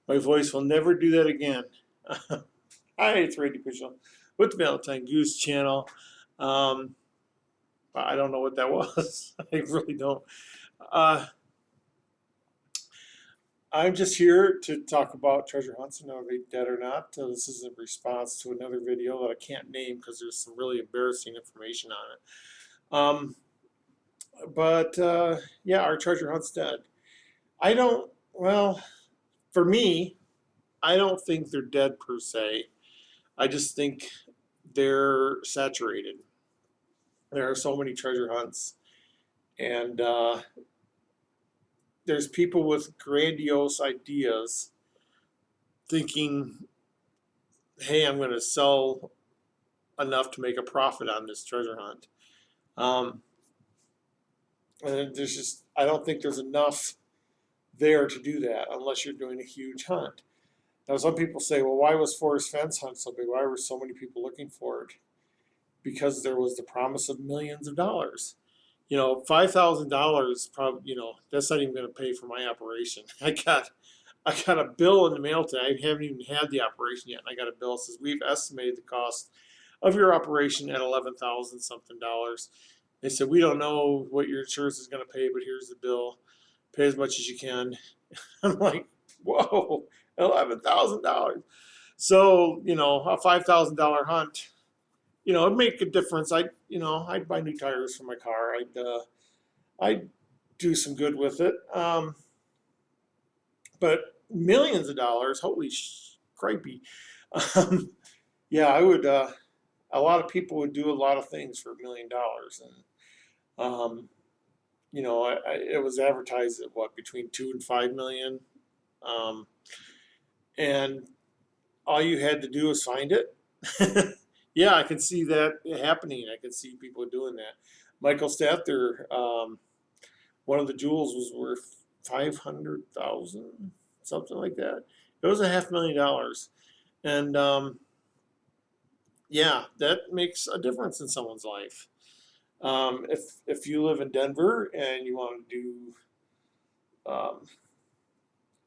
My voice will never do that again. Hi, it's Randy Pitchell with the Valentine Goose channel. Um, I don't know what that was. I really don't. Uh, I'm just here to talk about treasure hunts and are they dead or not. This is a response to another video that I can't name because there's some really embarrassing information on it. But yeah, our treasure hunt's dead. I don't, well, for me, I don't think they're dead per se. I just think they're saturated. There are so many treasure hunts, and there's people with grandiose ideas thinking, hey, I'm going to sell enough to make a profit on this treasure hunt. Um, and there's just, I don't think there's enough there to do that unless you're doing a huge hunt. Now, some people say, well, why was Forest Fence Hunt so big? Why were so many people looking for it? Because there was the promise of millions of dollars. You know, $5,000 probably, that's not even going to pay for my operation. I got a bill in the mail today. I haven't even had the operation yet. And I got a bill that says we've estimated the cost of your operation at 11,000 something dollars. They said we don't know what your insurance is going to pay, but here's the bill. Pay as much as you can. I'm like, whoa, $11,000. So a $5,000 hunt, it'd make a difference. I'd buy new tires for my car. I'd do some good with it. But millions of dollars, holy cripey. Um, yeah, I would. A lot of people would do a lot of things for $1 million, and it was advertised at what between 2 and 5 million, um, and all you had to do was find it. Yeah, I can see that happening. I can see people doing that. Michael Stather, one of the jewels was worth 500,000, something like that. It was a $500,000, and yeah, that makes a difference in someone's life. If you live in Denver and you want to do,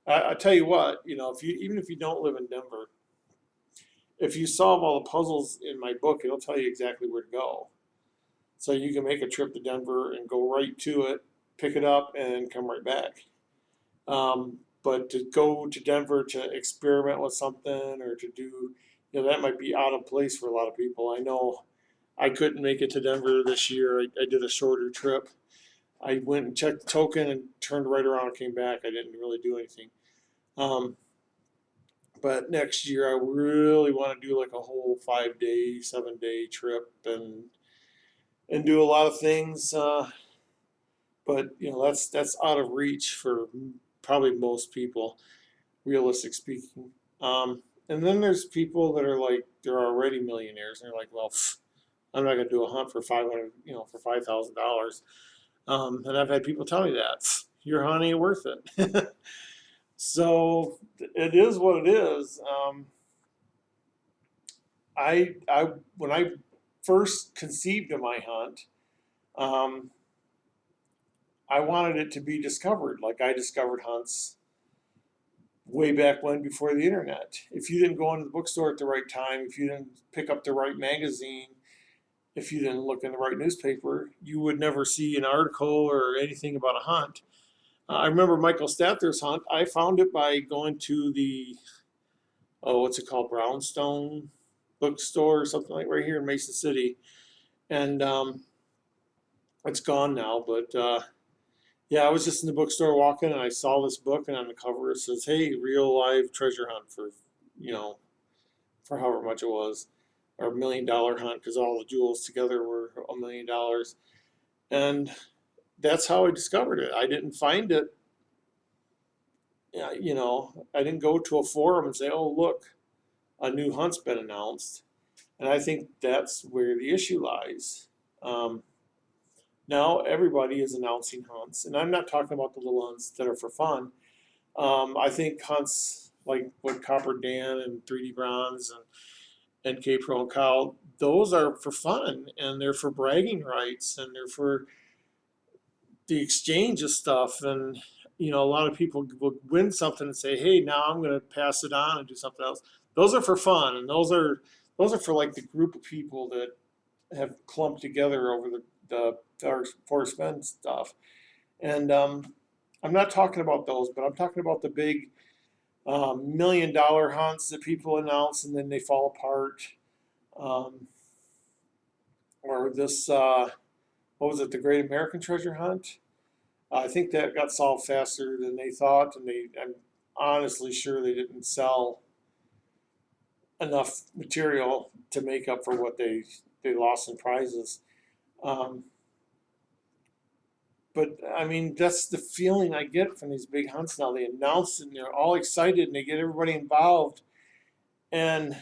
I tell you what, if you even if you don't live in Denver, if you solve all the puzzles in my book, it'll tell you exactly where to go. So you can make a trip to Denver and go right to it, pick it up, and come right back. But to go to Denver to experiment with something or to do, that might be out of place for a lot of people. I know I couldn't make it to Denver this year. I did a shorter trip. I went and checked the token and turned right around and came back. I didn't really do anything. Um, but next year, I really want to do like a whole 5 day, 7 day trip and do a lot of things. But that's out of reach for probably most people, realistic speaking. And then there's people that are like they're already millionaires, and they're like, well, I'm not going to do a hunt for 500, for $5,000. And I've had people tell me that your hunt ain't worth it. So it is what it is. I when I first conceived of my hunt, um, I wanted it to be discovered, like I discovered hunts way back when before the internet. If you didn't go into the bookstore at the right time, if you didn't pick up the right magazine, if you didn't look in the right newspaper, you would never see an article or anything about a hunt. I remember Michael Stather's hunt. I found it by going to the, what's it called, Brownstone bookstore or something like right here in Mason City. And it's gone now, but yeah, I was just in the bookstore walking and I saw this book, and on the cover it says, hey, real live treasure hunt for, you know, for however much it was, or $1 million hunt because all the jewels together were $1 million. And that's how I discovered it. I didn't find it, I didn't go to a forum and say, oh, look, a new hunt's been announced. And I think that's where the issue lies. Now everybody is announcing hunts, and I'm not talking about the little hunts that are for fun. I think hunts like what Copper Dan and 3D Bronze and NK Pro and Cow, those are for fun and they're for bragging rights and they're for the exchange of stuff, and a lot of people will win something and say, hey, now I'm going to pass it on and do something else. Those are for fun, and those are for like the group of people that have clumped together over the for spend stuff. And I'm not talking about those, but I'm talking about the big $1 million hunts that people announce and then they fall apart. Um, or this, what was it, the Great American Treasure Hunt? I think that got solved faster than they thought, and I'm honestly sure they didn't sell enough material to make up for what they lost in prizes. Um, but I mean, that's the feeling I get from these big hunts now. They announce it and they're all excited and they get everybody involved, and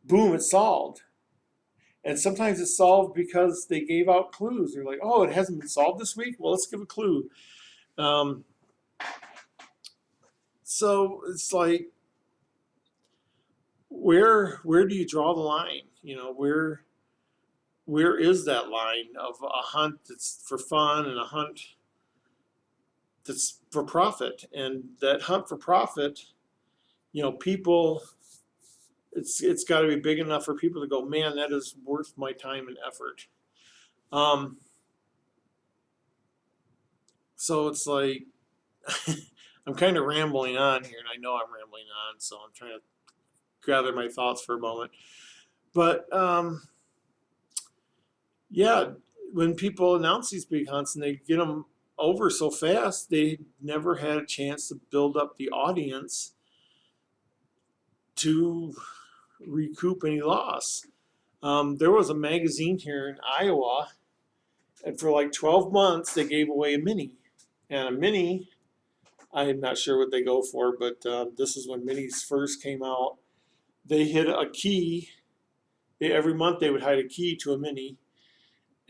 boom, it's solved. And sometimes it's solved because they gave out clues. They're like, oh, it hasn't been solved this week? Well, let's give a clue. Um, so it's like, where do you draw the line? Where is that line of a hunt that's for fun and a hunt that's for profit? And that hunt for profit, people, it's got to be big enough for people to go, man, that is worth my time and effort. So it's like, I'm kind of rambling on here, and I know I'm rambling on, so I'm trying to gather my thoughts for a moment. But yeah, when people announce these big hunts and they get them over so fast, they never had a chance to build up the audience to recoup any loss. There was a magazine here in Iowa, and for like 12 months, they gave away a mini. And a mini, I'm not sure what they go for, but this is when minis first came out. They hid a key. Every month they would hide a key to a mini,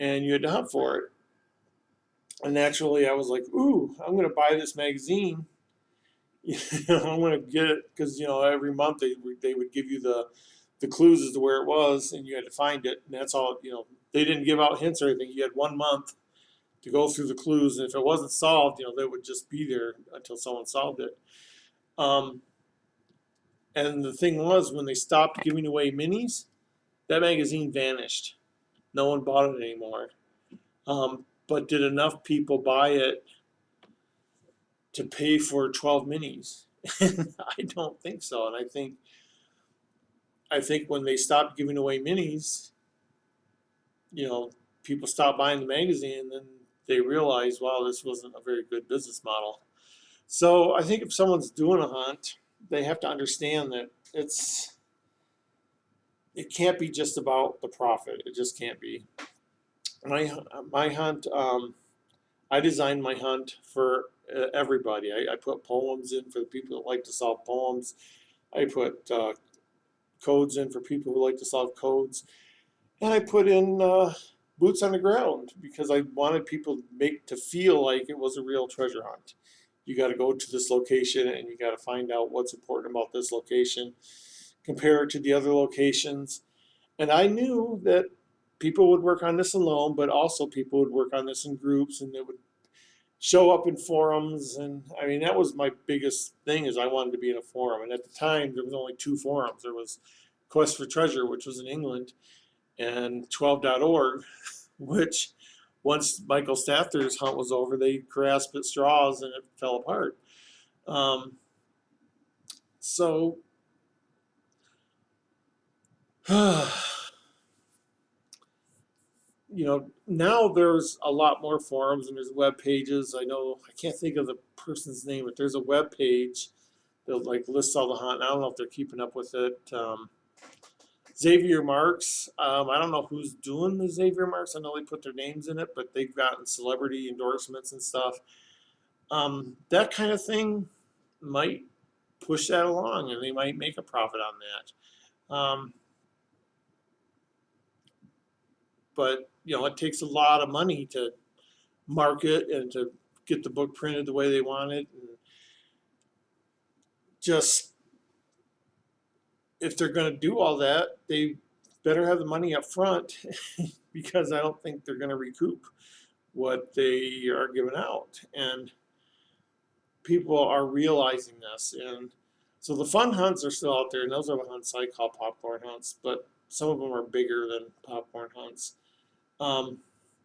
and you had to hunt for it. And naturally, I was like, "Ooh, I'm going to buy this magazine. I'm going to get it because every month they would give you the clues as to where it was, and you had to find it. And that's all. They didn't give out hints or anything. You had 1 month to go through the clues, and if it wasn't solved, they would just be there until someone solved it. And the thing was, when they stopped giving away minis, that magazine vanished. No one bought it anymore. But did enough people buy it to pay for 12 minis? I don't think so. And I think when they stopped giving away minis, people stopped buying the magazine, and then they realized, wow, this wasn't a very good business model. So I think if someone's doing a hunt, they have to understand that it can't be just about the profit. It just can't be. My hunt, I designed my hunt for everybody. I put poems in for the people that like to solve poems. I put codes in for people who like to solve codes. And I put in boots on the ground because I wanted people to feel like it was a real treasure hunt. You got to go to this location and you got to find out what's important about this location, compare it to the other locations. And I knew that people would work on this alone, but also people would work on this in groups, and they would show up in forums. And I mean, that was my biggest thing, is I wanted to be in a forum. And at the time, there was only 2 forums. There was Quest for Treasure, which was in England, and 12.org, which once Michael Stather's hunt was over, they grasped at straws and it fell apart. So now there's a lot more forums and there's web pages. I know, I can't think of the person's name, but there's a web page that like lists all the hunt. I don't know if they're keeping up with it. Xavier Marks, I don't know who's doing the Xavier Marks. I know they put their names in it, but they've gotten celebrity endorsements and stuff. That kind of thing might push that along, and they might make a profit on that. But it takes a lot of money to market and to get the book printed the way they want it. And just, if they're going to do all that, they better have the money up front because I don't think they're going to recoup what they are giving out, and people are realizing this. And so the fun hunts are still out there, and those are the hunts I call popcorn hunts, but some of them are bigger than popcorn hunts. Um,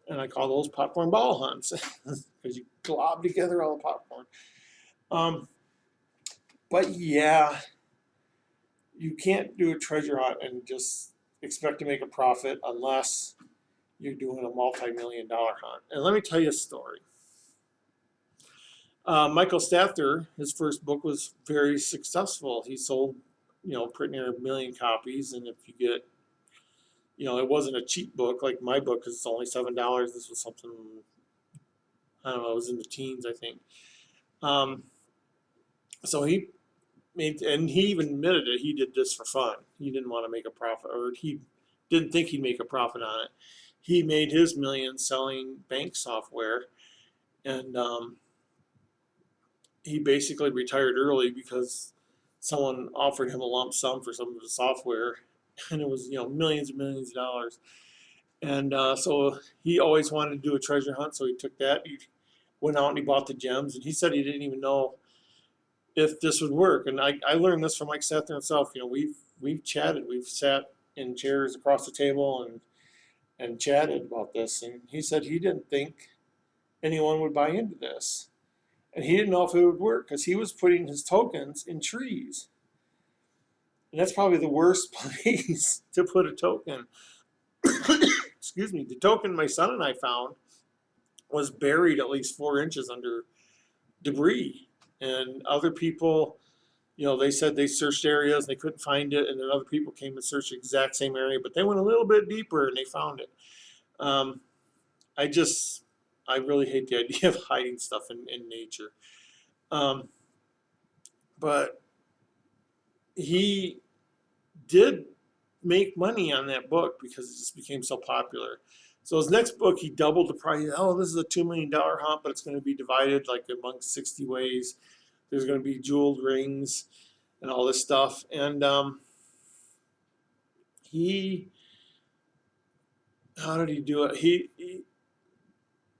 and I call those popcorn ball hunts because you glob together all the popcorn. Um, but yeah, you can't do a treasure hunt and just expect to make a profit unless you're doing a multi-million-dollar hunt. And let me tell you a story. Michael Staffter, his first book was very successful. He sold, pretty near 1 million copies. And if you get, it wasn't a cheap book like my book because it's only $7. This was something, I don't know, it was in the teens, I think. So he made, and he even admitted it, he did this for fun. He didn't want to make a profit, or he didn't think he'd make a profit on it. He made his millions selling bank software, and he basically retired early because someone offered him a lump sum for some of the software, and it was millions and millions of dollars. And so he always wanted to do a treasure hunt, so he took that. He went out and he bought the gems, and he said he didn't even know if this would work. And I learned this from Mike Staffter himself. We've chatted, we've sat in chairs across the table and chatted about this, and he said he didn't think anyone would buy into this. And he didn't know if it would work because he was putting his tokens in trees. And that's probably the worst place to put a token. Excuse me. The token my son and I found was buried at least 4 inches under debris. And other people, they said they searched areas, they couldn't find it. And then other people came and searched the exact same area, but they went a little bit deeper and they found it. I really hate the idea of hiding stuff in nature. But he did make money on that book because it just became so popular. So his next book, he doubled the price. Oh, this is a $2 million hunt, but it's going to be divided like among 60 ways. There's going to be jeweled rings and all this stuff. And how did he do it?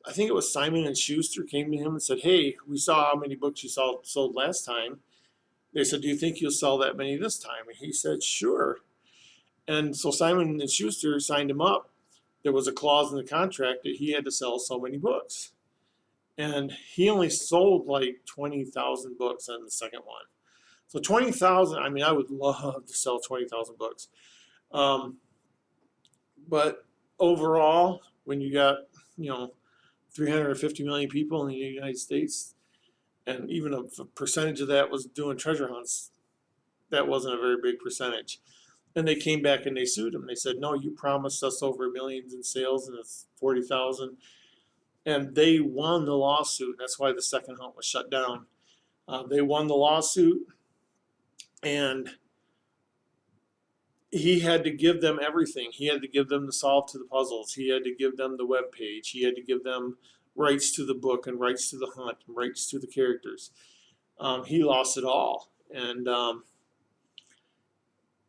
I think it was Simon and Schuster came to him and said, "Hey, we saw how many books you sold last time." They said, "Do you think you'll sell that many this time?" And he said, "Sure." And so Simon and Schuster signed him up. There was a clause in the contract that he had to sell so many books. And he only sold like 20,000 books on the second one. So 20,000, I mean, I would love to sell 20,000 books. But overall, when you got, 350 million people in the United States, and even a percentage of that was doing treasure hunts, that wasn't a very big percentage. And they came back and they sued him. They said, "No, you promised us over millions in sales, and it's 40,000." And they won the lawsuit. That's why the second hunt was shut down. They won the lawsuit, and he had to give them everything. He had to give them the solve to the puzzles. He had to give them the web page. He had to give them rights to the book and rights to the hunt and rights to the characters. He lost it all. And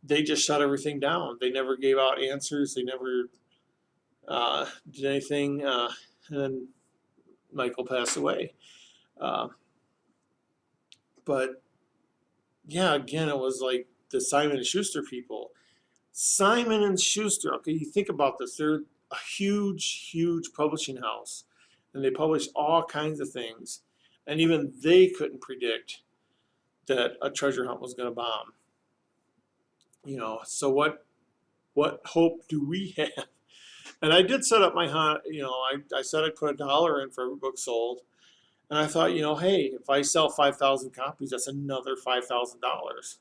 they just shut everything down. They never gave out answers. They never did anything. And then Michael passed away. But yeah, again, it was like the Simon and Schuster people. Simon and Schuster, okay, you think about this. They're a huge, huge publishing house, and they publish all kinds of things. And even they couldn't predict that a treasure hunt was going to bomb. So what hope do we have? And I did set up my hunt. I said I'd put $1 in for every book sold. And I thought, hey, if I sell 5,000 copies, that's another $5,000.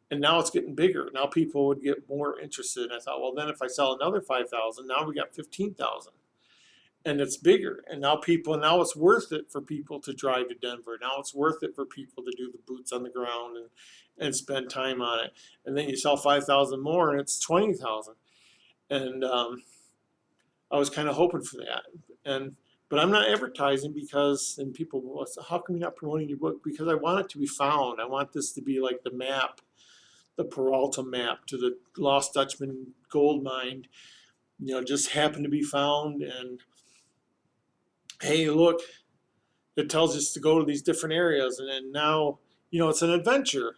And now it's getting bigger. Now people would get more interested. And I thought, well, then if I sell another 5,000, now we got 15,000. And it's bigger. And now it's worth it for people to drive to Denver. Now it's worth it for people to do the boots on the ground and spend time on it. And then you sell 5,000 more and it's 20,000. And I was kind of hoping for that. But I'm not advertising because, and people will say, "How come you're not promoting your book?" Because I want it to be found. I want this to be like the map, the Peralta map to the Lost Dutchman gold mine, just happened to be found. And hey, look, it tells us to go to these different areas, and then now, it's an adventure.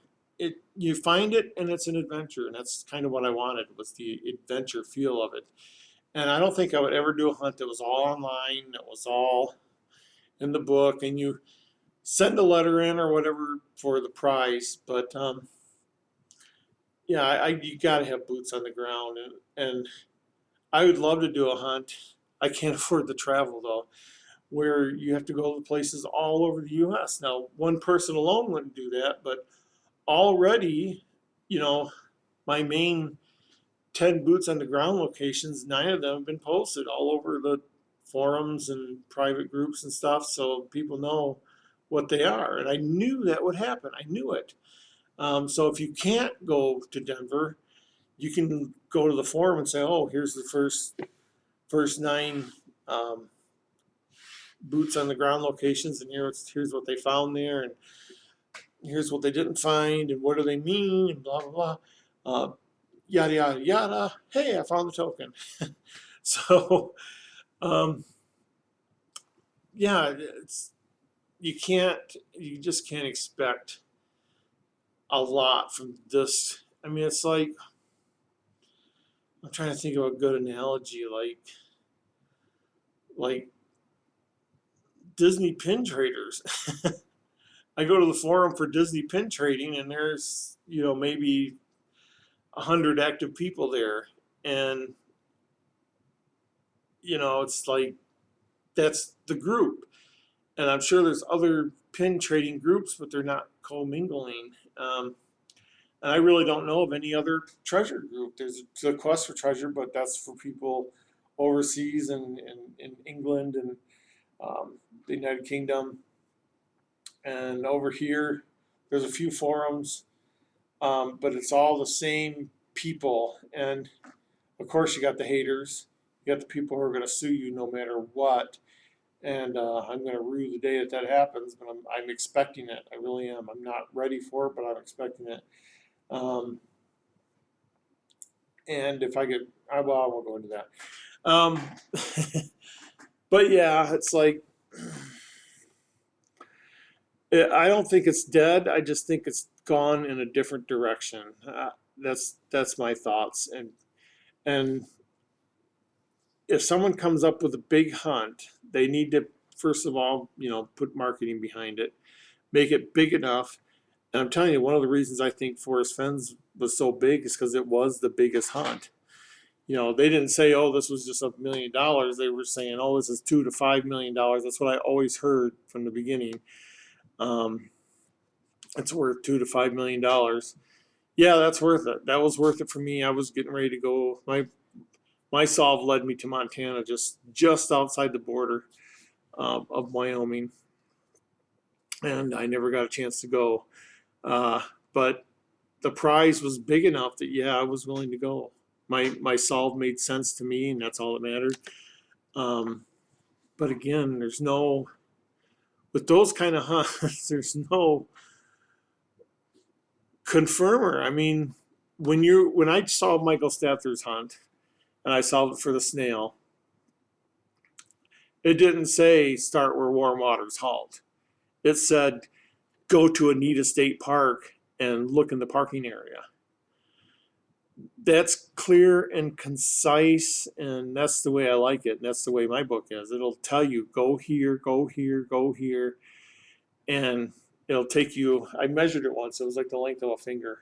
You find it, and it's an adventure, and that's kind of what I wanted, was the adventure feel of it. And I don't think I would ever do a hunt that was all online, that was all in the book, and you send a letter in or whatever for the prize. But yeah, you got to have boots on the ground, and I would love to do a hunt. I can't afford the travel though, where you have to go to places all over the U.S. Now, one person alone wouldn't do that, but already, you know, my main 10 boots on the ground locations, 9 of them have been posted all over the forums and private groups and stuff, so people know what they are. And I knew that would happen. I knew it. So if you can't go to Denver, you can go to the forum and say, "Oh, here's the first 9 um, boots on the ground locations, and here's what they found there, and here's what they didn't find, and what do they mean, and blah blah blah." Yada yada yada. Hey, I found the token. So, um, yeah, you just can't expect a lot from this. I mean, it's like, I'm trying to think of a good analogy, like Disney pin traders. I go to the forum for Disney pin trading, and there's, maybe 100 active people there, and it's like, that's the group. And I'm sure there's other pin trading groups, but they're not commingling. And I really don't know of any other treasure group. There's the Quest for Treasure, but that's for people overseas and in England and the United Kingdom. And over here, there's a few forums, but it's all the same people. And of course, you got the haters. You got the people who are going to sue you no matter what. And I'm going to rue the day that happens, but I'm expecting it. I really am. I'm not ready for it, but I'm expecting it. And if I get, I won't go into that. But yeah, it's like, I don't think it's dead. I just think it's gone in a different direction. That's my thoughts. And if someone comes up with a big hunt, they need to, first of all, put marketing behind it, make it big enough. And I'm telling you, one of the reasons I think Forest Fens was so big is because it was the biggest hunt. They didn't say, "Oh, this was just $1 million." They were saying, "Oh, this is $2 to $5 million." That's what I always heard from the beginning. It's worth $2 to $5 million. Yeah, that's worth it. That was worth it for me. I was getting ready to go. My solve led me to Montana, just outside the border of Wyoming, and I never got a chance to go. But the prize was big enough that, yeah, I was willing to go. My solve made sense to me, and that's all that mattered. But again, with those kind of hunts, there's no confirmer. I mean, when I solved Michael Stather's hunt, and I solved it for the snail, it didn't say start where warm waters halt. It said go to Anita State Park and look in the parking area. That's clear and concise, and that's the way I like it. And that's the way my book is. It'll tell you, go here, go here, go here, and it'll take you. I measured it once. It was like the length of a finger.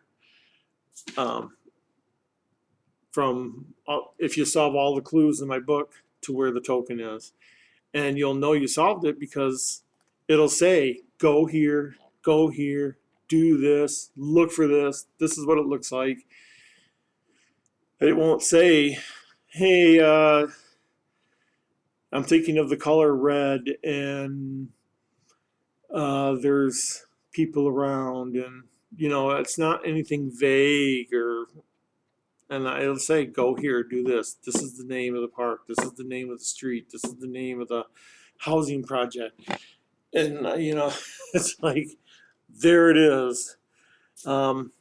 From if you solve all the clues in my book to where the token is, and you'll know you solved it because it'll say, go here, do this, look for this. This is what it looks like. It won't say, hey, I'm thinking of the color red, and there's people around, and it's not anything vague, and it'll say, go here, do this. This is the name of the park. This is the name of the street. This is the name of the housing project. And it's like, there it is. And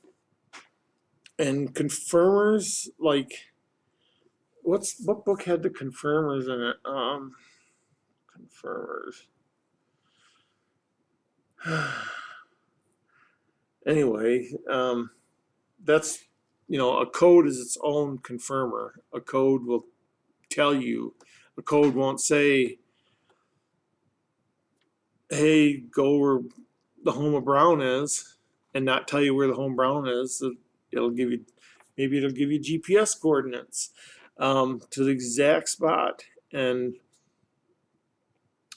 confirmers, like, what book had the confirmers in it? confirmers. Anyway, that's, a code is its own confirmer. A code will tell you. A code won't say, hey, go where the home of Brown is, and not tell you where the home Brown is. It'll give you, maybe it'll give you GPS coordinates to the exact spot. And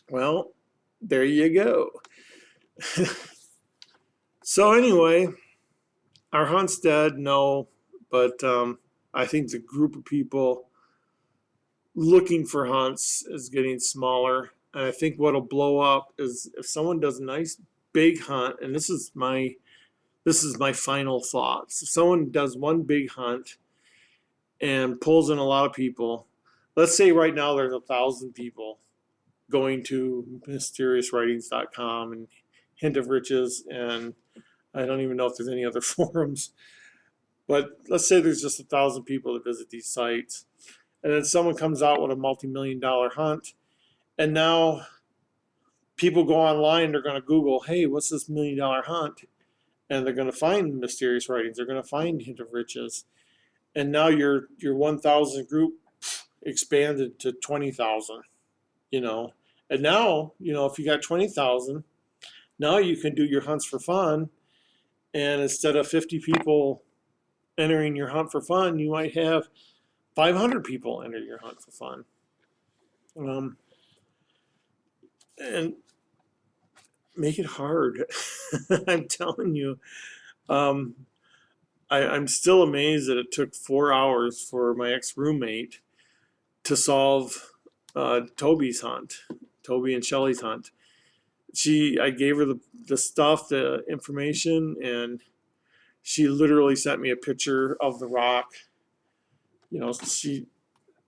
well, there you go. So anyway, our hunt's dead, no, but I think the group of people looking for hunts is getting smaller. And I think what'll blow up is if someone does a nice big hunt, and this is my final thoughts. If someone does one big hunt and pulls in a lot of people, let's say right now there's 1,000 people going to mysteriouswritings.com and Hint of Riches, and I don't even know if there's any other forums, but let's say there's just 1,000 people that visit these sites, and then someone comes out with a multi-million-dollar hunt, and now people go online, they're going to Google, hey, what's this $1 million hunt? And they're going to find Mysterious Writings, they're going to find Hint of Riches, and now your 1,000 group expanded to 20,000, and now, if you got 20,000, now you can do your hunts for fun, and instead of 50 people entering your hunt for fun, you might have 500 people enter your hunt for fun. And make it hard. I'm telling you. I'm still amazed that it took 4 hours for my ex-roommate to solve Toby's hunt, Toby and Shelly's hunt. I gave her the stuff, the information, and she literally sent me a picture of the rock. She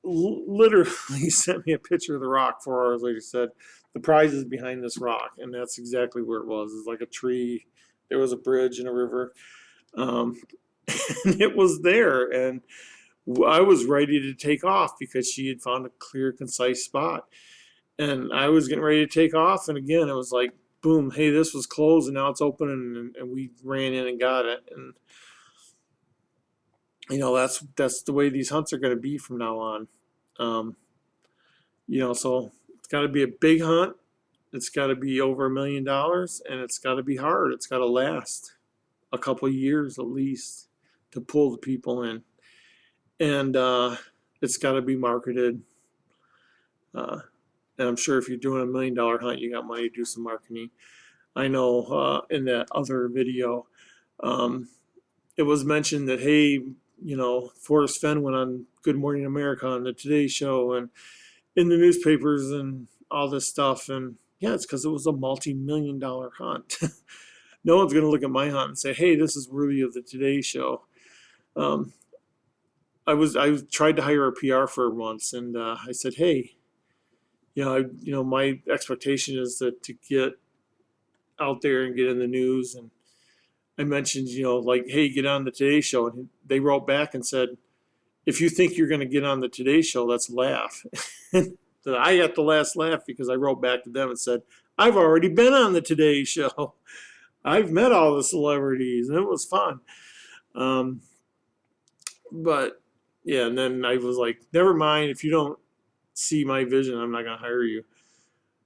literally sent me a picture of the rock 4 hours later, said, the prize is behind this rock. And that's exactly where it was. It's like a tree. There was a bridge and a river. And it was there. And I was ready to take off because she had found a clear, concise spot. And I was getting ready to take off. And again, it was like, boom, hey, this was closed and now it's open. And we ran in and got it. And, that's the way these hunts are going to be from now on. So it's got to be a big hunt. It's got to be over $1 million, and it's got to be hard. It's got to last a couple of years at least to pull the people in. And it's got to be marketed. And I'm sure if you're doing a $1 million hunt, you got money to do some marketing. I know in that other video, it was mentioned that, hey, Forrest Fenn went on Good Morning America on the Today Show and in the newspapers and all this stuff. And yeah, it's because it was a multi-million-dollar hunt. No one's going to look at my hunt and say, hey, this is worthy of the Today Show. I tried to hire a PR firm once, and I said, hey, my expectation is that to get out there and get in the news. And I mentioned, hey, get on the Today Show. And they wrote back and said, if you think you're going to get on the Today Show, let's laugh. So I got the last laugh because I wrote back to them and said, I've already been on the Today Show. I've met all the celebrities, and it was fun. But yeah, and then I was like, never mind, if you don't see my vision, I'm not going to hire you.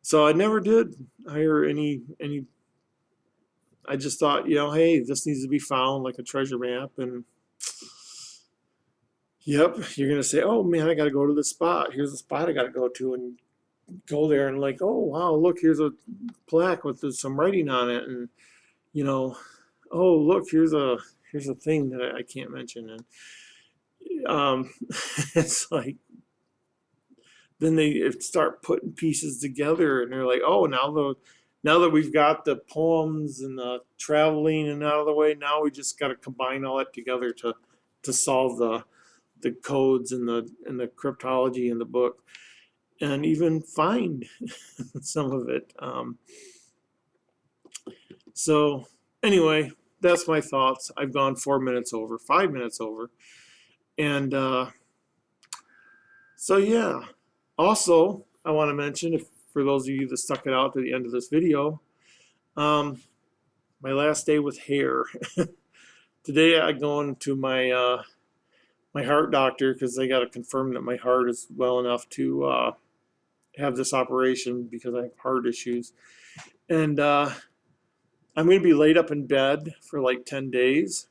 So I never did hire any. I just thought, hey, this needs to be found like a treasure map. And yep, you're going to say, oh man, I got to go to this spot. Here's a spot I got to go to, and go there and like, oh wow, look, here's a plaque with some writing on it. And, oh, look, here's a thing that I can't mention. And it's like, then they start putting pieces together, and they're like, oh, now that we've got the poems and the traveling and out of the way, now we just got to combine all that together to solve the codes and the cryptology in the book, and even find some of it. So anyway, that's my thoughts. I've gone 5 minutes over, and so yeah. Also, I want to mention, if for those of you that stuck it out to the end of this video. My last day with hair. Today I go into my my heart doctor because they got to confirm that my heart is well enough to have this operation because I have heart issues. And I'm going to be laid up in bed for like 10 days.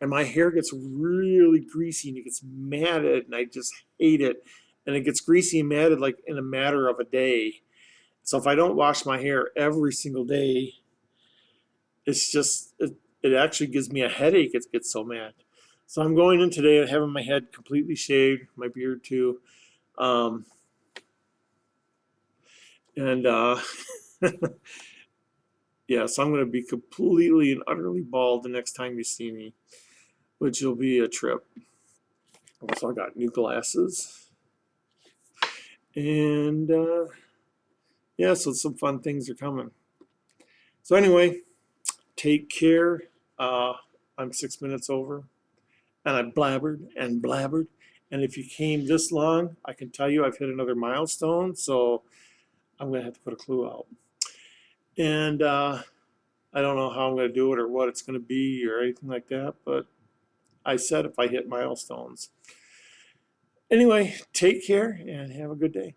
And my hair gets really greasy and it gets matted, and I just hate it. And it gets greasy and matted like in a matter of a day. So if I don't wash my hair every single day, it's just, it actually gives me a headache. It gets so mad. So I'm going in today and having my head completely shaved, my beard too. And yeah, so I'm going to be completely and utterly bald the next time you see me, which will be a trip. Also, I got new glasses. And yeah, so some fun things are coming. So anyway, take care. I'm 6 minutes over, and I blabbered and blabbered. And if you came this long, I can tell you I've hit another milestone, so I'm going to have to put a clue out. And I don't know how I'm going to do it or what it's going to be or anything like that, but I said if I hit milestones. Anyway, take care and have a good day.